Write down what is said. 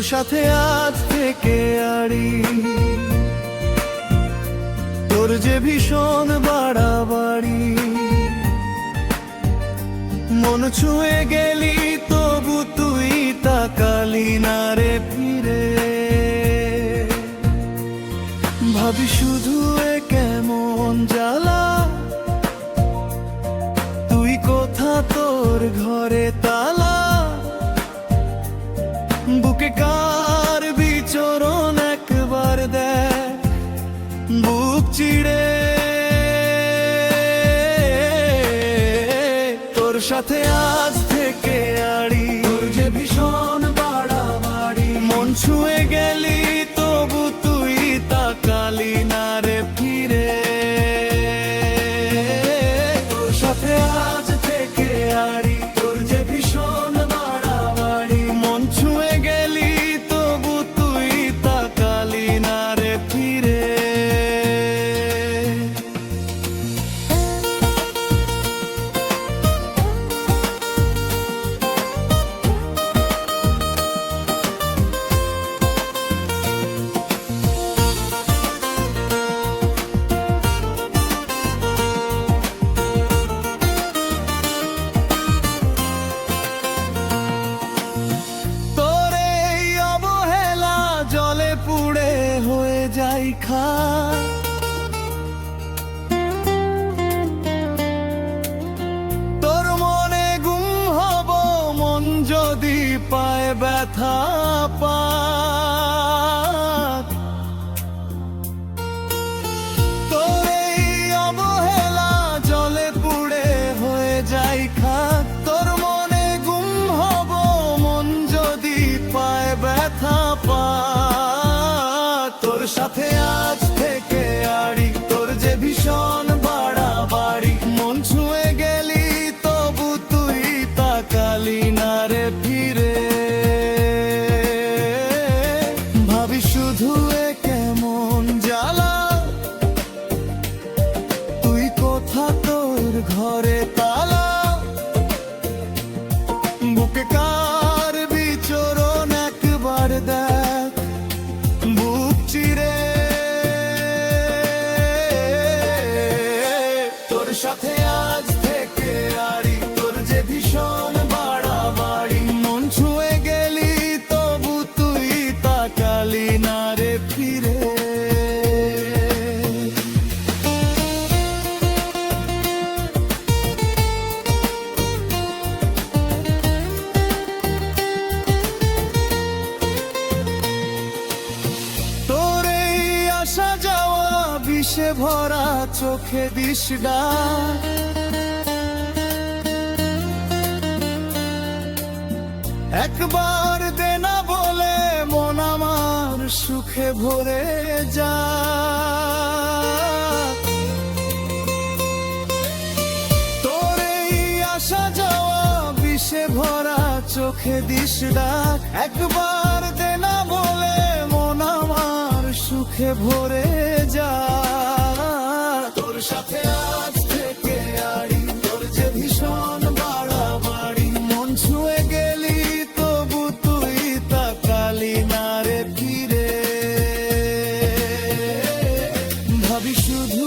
সাথে আজ থেকে আড়ি, তোর যে ভীষণ বাড়াবাড়ি, মন ছুঁয়ে গেলি তবু তুই তাকালি না রে ফিরে। ভাবি শুধু এ কেমন জ্বালা, তুই কোথা তোর ঘরে তালা, বুকে কার বিচরণ একবার দেখ বুক চিড়ে। তোর সাথে আজ থেকে আড়ি, তোর যে ভীষণ বাড়াবাড়ি, মন ছুঁয়ে গেলি তবু তুই তাকালি না রে ফিরে। তোর সাথে আজ থেকে আড়ি, তোর যে ভীষণ বাড়াবাড়ি, মন ছুঁয়ে গেলি তবু তুই তাকালি না রে ফিরে। পুড়ে হয়ে যাই খাই, তোর মনে গুম হব মন যদি পায় ব্যথা পাক। তোর এই অবহেলা জলে পুড়ে হয়ে যাই খাক, তোর মনে গুম হব মন যদি পায় ব্যথা পাক। তোর সাথে আজ থেকে আড়ি, তোর যে ভীষণ বাড়াবাড়ি, মন ছুঁয়ে গেলি তবু তুই তাকালি না রে ফিরে। ভাবি শুধু এ কেমন জ্বালা, তুই কোথা তোর ঘরে তালা, বুকে কার বিচরণ একবার দেখ বুক চিরে। তোর সাথে আজ থেকে আড়ি, তোর যে ভীষণ বাড়াবাড়ি, মন ছুঁয়ে গেলি তবু তুই তাকালি না রে ফিরে। বিষে ভরা চোখে দিস ডাক, একবার দে না বলে মন আমার সুখে ভরে যা। তোর এই আসা যাওয়া বিষে ভরা চোখে দিস ডাক, একবার দে না বলে মন আমার সুখে ভরে যা। তোর সাথে আজ থেকে আড়ি, তোর যে ভীষণ বাড়াবাড়ি, মন ছুঁয়ে গেলি তবু তুই তাকালি না রে ফিরে। ভাবি শুধু